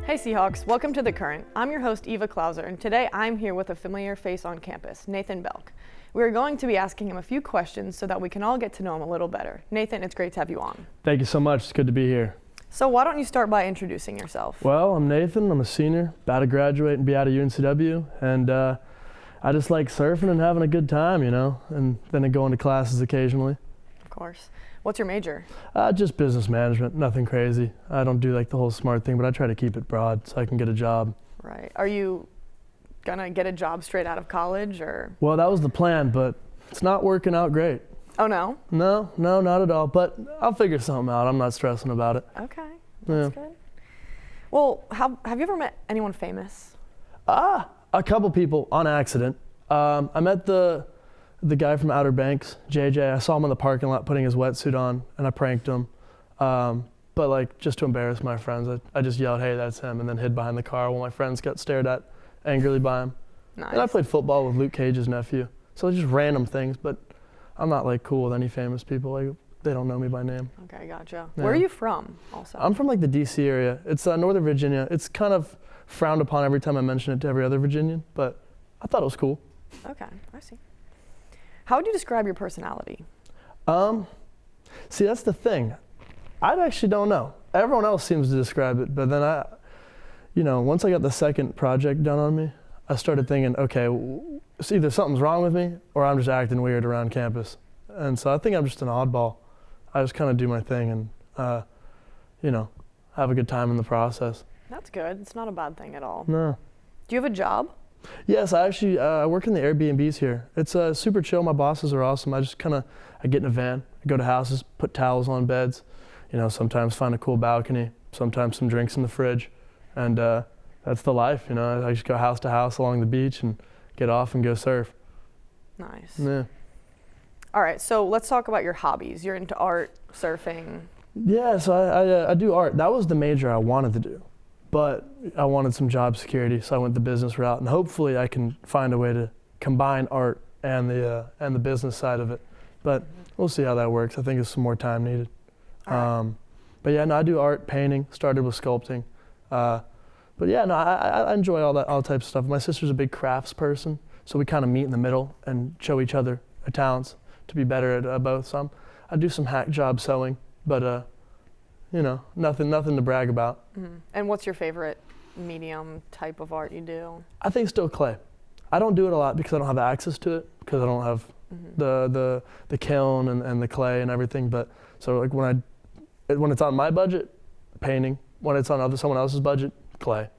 Hey Seahawks, welcome to The Current. I'm your host Eva Klauser, and today I'm here with a familiar face on campus, Nathan Belk. We're going to be asking him a few questions so that we can all get to know him a little better. Nathan, it's great to have you on. Thank you so much, it's good to be here. So why don't you start by introducing yourself? Well, I'm Nathan, I'm a senior, about to graduate and be out of UNCW, and I just like surfing and having a good time, you know, and then going to classes occasionally. Of course. What's your major? Just business management, nothing crazy. I don't do like the whole smart thing, but I try to keep it broad so I can get a job. Right. Are you gonna get a job straight out of college or? Well, that was the plan, but it's not working out great. Oh no? No, not at all, but I'll figure something out. I'm not stressing about it. Okay, that's good. Well, have you ever met anyone famous? A couple people on accident. I met the guy from Outer Banks, JJ. I saw him in the parking lot putting his wetsuit on, and I pranked him. But like, just to embarrass my friends, I just yelled, "Hey, that's him," and then hid behind the car while my friends got stared at angrily by him. Nice. And I played football with Luke Cage's nephew. So just random things, but I'm not like cool with any famous people. Like, they don't know me by name. Okay, gotcha. Yeah. Where are you from also? I'm from like the DC area. It's Northern Virginia. It's kind of frowned upon every time I mention it to every other Virginian, but I thought it was cool. Okay, I see. How would you describe your personality? See, that's the thing. I actually don't know. Everyone else seems to describe it, but then once I got the second project done on me, I started thinking, okay, it's either something's wrong with me or I'm just acting weird around campus. And so I think I'm just an oddball. I just kind of do my thing and, have a good time in the process. That's good. It's not a bad thing at all. No. Do you have a job? Yes, I actually I work in the Airbnbs here. It's super chill. My bosses are awesome. I get in a van, I go to houses, put towels on beds, sometimes find a cool balcony, sometimes some drinks in the fridge, and that's the life. I just go house to house along the beach and get off and go surf. Nice. Yeah. All right, so let's talk about your hobbies. You're into art, surfing. Yeah, so I do art. That was the major I wanted to do. But I wanted some job security, so I went the business route, and hopefully I can find a way to combine art and the business side of it. But we'll see how that works. I think there's some more time needed. Right. But yeah, no, I do art, painting. Started with sculpting. But yeah, no, I enjoy all types of stuff. My sister's a big crafts person, so we kind of meet in the middle and show each other our talents to be better at both. So I do some hack job sewing, but nothing to brag about. Mm-hmm. And what's your favorite medium type of art you do? I think still clay. I don't do it a lot because I don't have access to it, because I don't have the kiln and the clay and everything. But so like when it's on my budget, painting. When it's on someone else's budget, clay.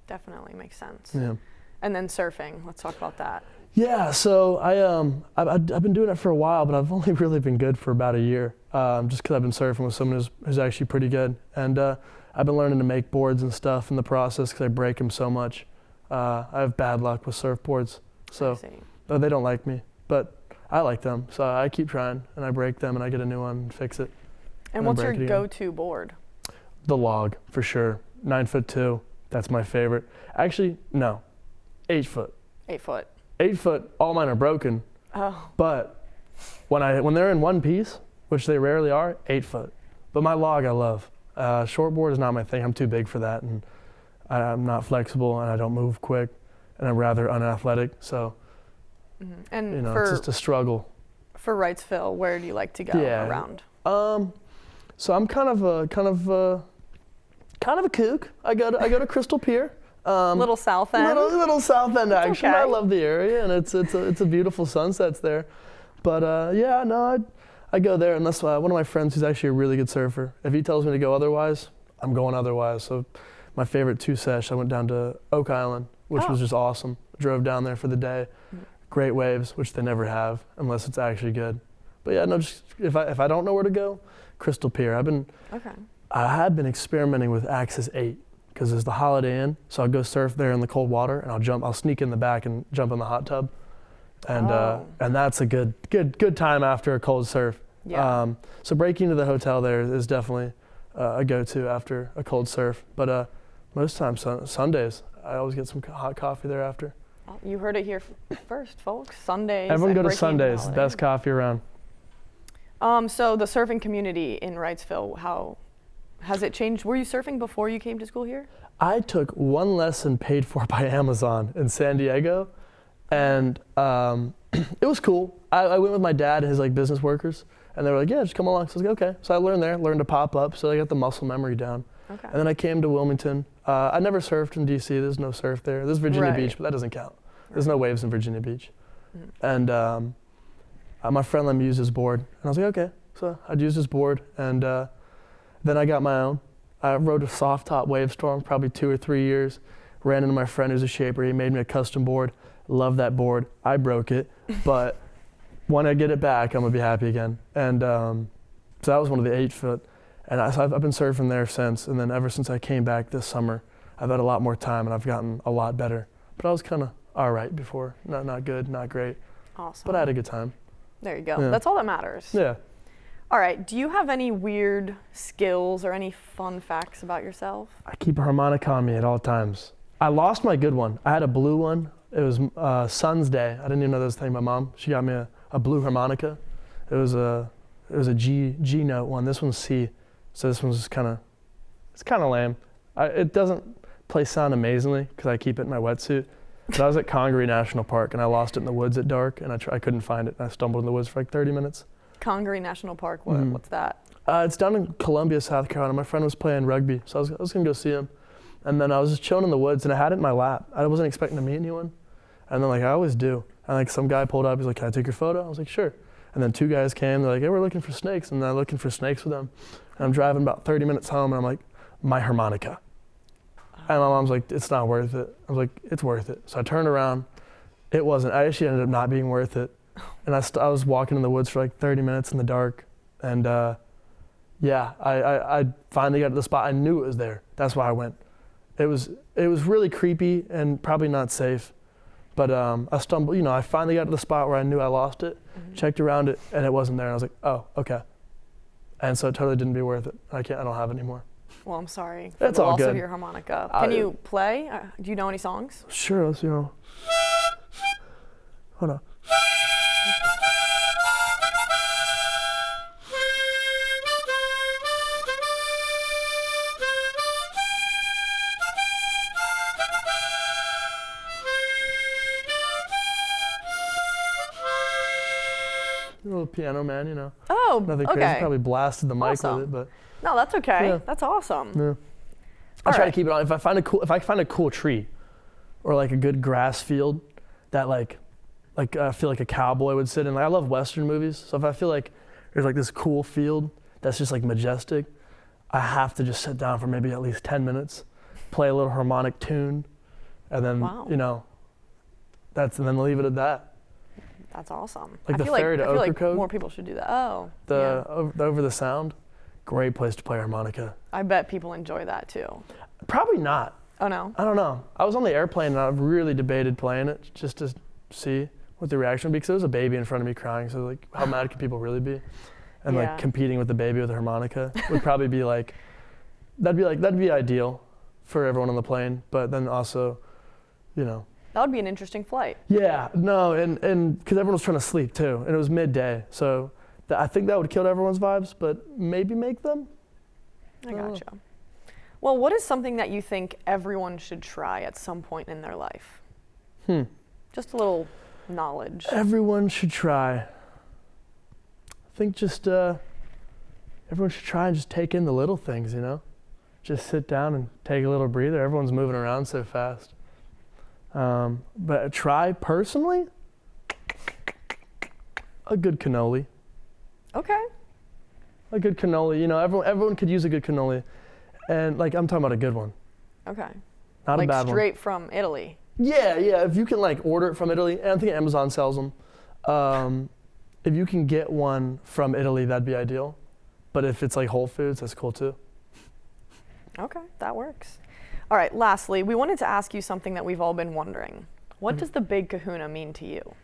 Definitely makes sense. Yeah. And then surfing. Let's talk about that. Yeah. So I've been doing it for a while, but I've only really been good for about a year. Just because I've been surfing with someone who's actually pretty good. And I've been learning to make boards and stuff in the process because I break them so much. I have bad luck with surfboards, so they don't like me, but I like them. So I keep trying, and I break them, and I get a new one and fix it. And what's your go-to board? The log, for sure. 9'2", that's my favorite. Actually, no, 8 foot. 8 foot. 8 foot, all mine are broken. Oh. But when they're in one piece, which they rarely are, 8 foot. But my log I love. Shortboard is not my thing. I'm too big for that, and I'm not flexible, and I don't move quick, and I'm rather unathletic. So, and it's just a struggle. For Wrightsville, where do you like to go around? So I'm kind of a kook. I go to Crystal Pier. Little South End. Little South End action. Okay. I love the area, and it's a beautiful sunsets there. But I go there unless one of my friends who's actually a really good surfer, if he tells me to go otherwise, I'm going otherwise. So my favorite 2 sesh, I went down to Oak Island, which was just awesome. Drove down there for the day. Great waves, which they never have unless it's actually good. But yeah, no, just if I don't know where to go, Crystal Pier. I have been experimenting with Axis 8 because there's the Holiday Inn, so I'll go surf there in the cold water, and I'll sneak in the back and jump in the hot tub. And that's a good time after a cold surf. Yeah. So breaking into the hotel there is definitely a go-to after a cold surf. But most times Sundays, I always get some hot coffee there after. Well, you heard it here first, folks. Sundays. Everyone go to Sundays. Best coffee around. So the surfing community in Wrightsville, how Has it changed? Were you surfing before you came to school here? I took one lesson paid for by Amazon in San Diego, and it was cool. I went with my dad and his like business workers, and they were like, yeah, just come along. So I was like, okay. So I learned to pop up, so I got the muscle memory down. Okay. And then I came to Wilmington. I never surfed in DC. There's no surf there. There's Virginia Right. Beach, but that doesn't count. There's no waves in Virginia Beach. Mhm. And my friend let me use his board, and I was like, okay. So I'd use his board, and then I got my own. I rode a soft top wave storm, probably 2 or 3 years. Ran into my friend who's a shaper. He made me a custom board. Love that board. I broke it, but when I get it back, I'm gonna be happy again. And so that was one of the 8-foot. And so I've been surfing there since. And then ever since I came back this summer, I've had a lot more time and I've gotten a lot better. But I was kind of all right before. Not good, not great. Awesome. But I had a good time. There you go. Yeah. That's all that matters. Yeah. All right. Do you have any weird skills or any fun facts about yourself? I keep a harmonica on me at all times. I lost my good one. I had a blue one. It was Son's Day. I didn't even know that was a thing. My mom, she got me a blue harmonica. It was a G note one. This one's C. So this one's just it's kind of lame. It doesn't play sound amazingly because I keep it in my wetsuit. But I was at Congaree National Park and I lost it in the woods at dark and I couldn't find it. I stumbled in the woods for like 30 minutes. Congaree National Park. What's that? It's down in Columbia, South Carolina. My friend was playing rugby, so I was gonna go see him. And then I was just chilling in the woods and I had it in my lap. I wasn't expecting to meet anyone. And then like I always do. And like some guy pulled up, he's like, can I take your photo? I was like, sure. And then 2 guys came, they're like, hey, we're looking for snakes. And I'm looking for snakes with them. And I'm driving about 30 minutes home and I'm like, my harmonica. And my mom's like, it's not worth it. I was like, it's worth it. So I turned around. It wasn't. I actually ended up not being worth it. And I was walking in the woods for like 30 minutes in the dark. And yeah, I finally got to the spot. I knew it was there. That's why I went. It was really creepy and probably not safe. But I stumbled, I finally got to the spot where I knew I lost it, checked around it, and it wasn't there. And I was like, oh, okay. And so it totally didn't be worth it. I don't have it anymore. Well, I'm sorry for That's the all loss good. of your harmonica. Can you play? Do you know any songs? Sure, let's, hold on. A little piano man, Oh, Nothing okay. crazy. Probably blasted the mic Awesome. with it, but No, that's okay. Yeah. That's awesome. yeah. I All try right. to keep it on. If I find a cool tree, or like a good grass field, that like I feel like a cowboy would sit in. Like I love Western movies, so if I feel like there's like this cool field that's just like majestic, I have to just sit down for maybe at least 10 minutes, play a little harmonic tune, and then Wow. and then leave it at that. That's awesome. Like I the feel ferry like, to I feel like Ocracoke? more people should do that. Oh, Over the sound, great place to play harmonica. I bet people enjoy that too. Probably not. Oh no. I don't know. I was on the airplane and I really debated playing it just to see what the reaction would be because there was a baby in front of me crying. So like, how mad can people really be? And Yeah. like competing with the baby with a harmonica would probably be like, that'd be ideal for everyone on the plane. But then also, That would be an interesting flight. yeah, no, and because everyone was trying to sleep too, and it was midday, so I think that would kill everyone's vibes, but maybe make them. I gotcha. Well, what is something that you think everyone should try at some point in their life? Just a little knowledge. Everyone should try. I think just everyone should try and just take in the little things, Just sit down and take a little breather. Everyone's moving around so fast. But try personally, a good cannoli. Okay. A good cannoli, everyone could use a good cannoli. And like, I'm talking about a good one, Okay. not Like a bad one. straight from Italy. Yeah, if you can like order it from Italy, and I think Amazon sells them. If you can get one from Italy, that'd be ideal. But if it's like Whole Foods, that's cool too. Okay, that works. All right, lastly, we wanted to ask you something that we've all been wondering. What does the Big Kahuna mean to you?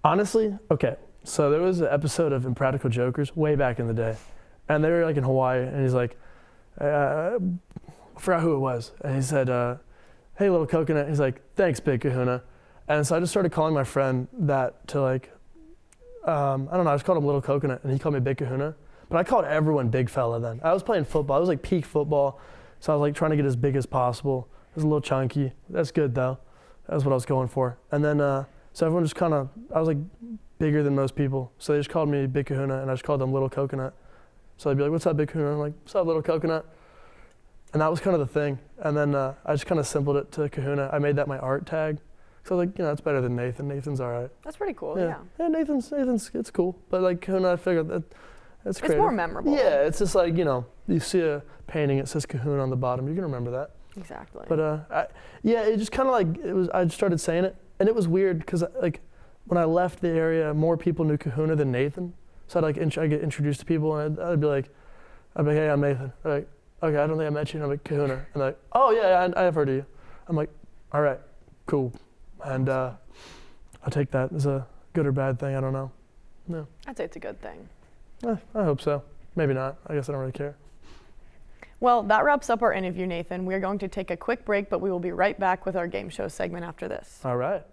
Honestly, okay. So there was an episode of Impractical Jokers way back in the day, and they were like in Hawaii, and he's like, I forgot who it was, and he said, hey, little coconut. He's like, thanks, Big Kahuna. And so I just started calling my friend that to like, I don't know, I just called him Little Coconut, and he called me Big Kahuna. But I called everyone big fella then. I was playing football. I was like peak football. So I was like trying to get as big as possible. It was a little chunky. That's good though. That's what I was going for. And then, so everyone just kind of, I was like bigger than most people. So they just called me Big Kahuna, and I just called them Little Coconut. So they'd be like, what's up, Big Kahuna? I'm like, what's up, Little Coconut? And that was kind of the thing. And then I just kind of simpled it to Kahuna. I made that my art tag. So I was like, that's better than Nathan. Nathan's all right. That's pretty cool, yeah. Yeah, Nathan's, it's cool. But like Kahuna, I figured that's creative. It's more memorable. Yeah, it's just like, you see a painting, it says Kahuna on the bottom. You can remember that. Exactly. But it just kind of like, I just started saying it. And it was weird because like when I left the area, more people knew Kahuna than Nathan. So I'd get introduced to people, and I'd be like, hey, I'm Nathan. They're like, okay, I don't think I met you. And I'm like, Kahuna. And they're like, oh yeah, I have heard of you. I'm like, all right, cool. And I'll take that as a good or bad thing. I don't know. No. I'd say it's a good thing. I hope so. Maybe not. I guess I don't really care. Well, that wraps up our interview, Nathan. We're going to take a quick break, but we will be right back with our game show segment after this. All right.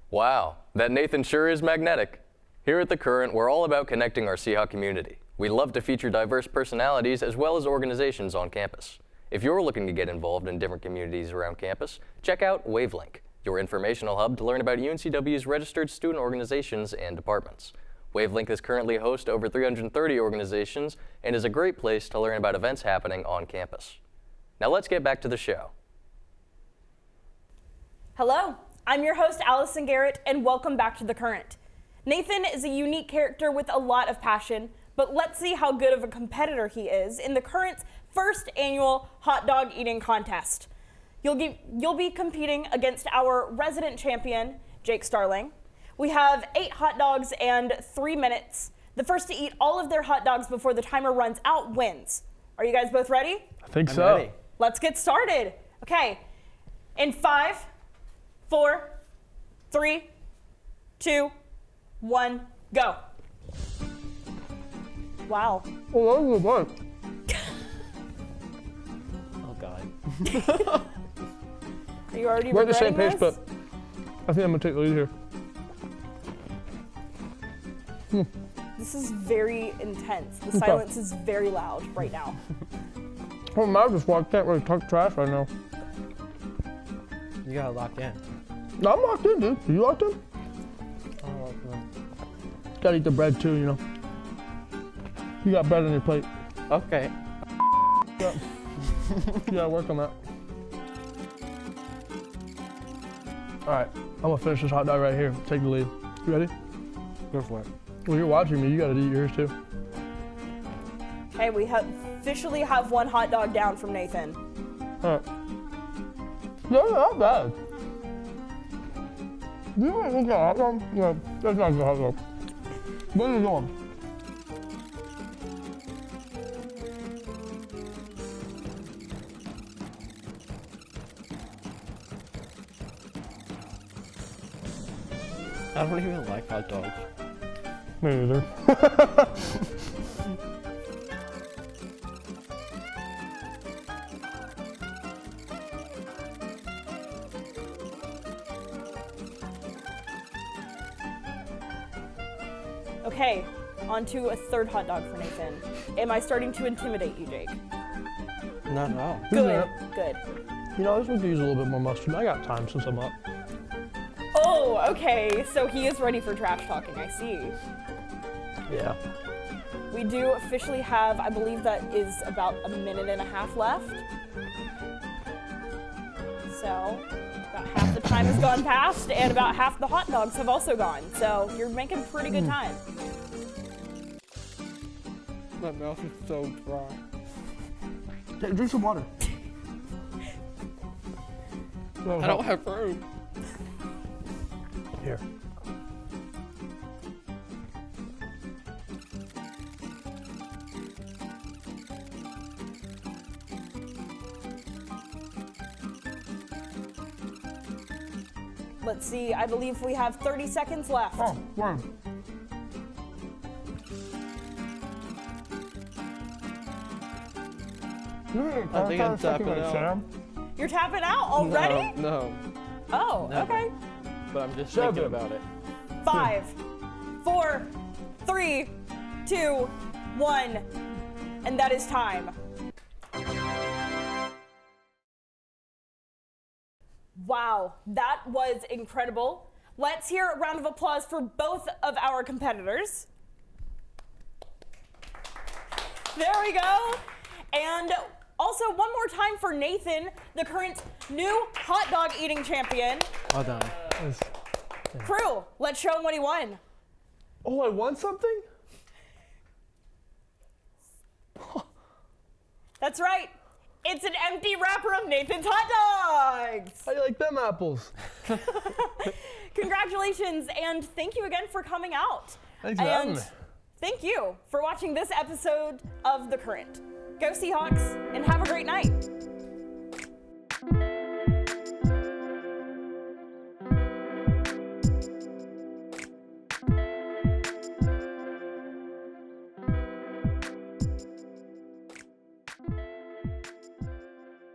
Wow, that Nathan sure is magnetic. Here at The Current, we're all about connecting our Seahawk community. We love to feature diverse personalities as well as organizations on campus. If you're looking to get involved in different communities around campus, check out Wavelink, your informational hub to learn about UNCW's registered student organizations and departments. Wavelink is currently host to over 330 organizations and is a great place to learn about events happening on campus. Now let's get back to the show. Hello, I'm your host, Allison Garrett, and welcome back to The Current. Nathan is a unique character with a lot of passion, but let's see how good of a competitor he is in The Current's first annual hot dog eating contest. You'll be competing against our resident champion, Jake Starling. We have 8 hot dogs and 3 minutes. The first to eat all of their hot dogs before the timer runs out wins. Are you guys both ready? I think I'm so. ready. Let's get started. Okay, in 5, 4, 3, 2, 1, go. Wow. Oh, that was good. Oh God. Are you already We're at the regretting same pace, this? but I think I'm gonna take the lead here. This is very intense. The silence is very loud right now. Oh, my just walked. Can't really talk trash right now. You got it locked in. No, I'm locked in, dude. Are you locked in? Oh, no. Gotta eat the bread too, You got bread on your plate. Okay. Yeah. You gotta work on that. All right, I'm gonna finish this hot dog right here. Take the lead. You ready? Go for it. Well, you're watching me. You gotta eat yours too. Okay, we officially have 1 hot dog down from Nathan. All right. No, not bad. You want to look at hot dog? No, that's not a good hot dog. Where are you going? I don't even like hot dogs. Me neither. Okay, on to a 3rd hot dog for Nathan. Am I starting to intimidate you, Jake? Not at all. Good, good. This one could use a little bit more mustard. I got time since I'm up. Oh, okay, so he is ready for trash talking, I see. Yeah. We do officially have, I believe that is about a minute and a half left. So, about half the time has gone past, and about half the hot dogs have also gone. So, you're making pretty good time. My mouth is so dry. Hey, drink some water. I don't have room. Here. Let's see, I believe we have 30 seconds left. Oh, word. I think I'm tapping out. Sam. You're tapping out already? No. Oh, Never. okay. But I'm just 7. thinking about it. 5, 4, 3, 2, 1. And that is time. Wow, that was incredible. Let's hear a round of applause for both of our competitors. There we go. And also one more time for Nathan, the current new hot dog eating champion. Well done. Crew, let's show him what he won. Oh, I won something? That's right. It's an empty wrapper of Nathan's hot dogs. How do you like them apples? Congratulations, and thank you again for coming out. Thanks for having me. Thank you for watching this episode of The Current. Go Seahawks, and have a great night.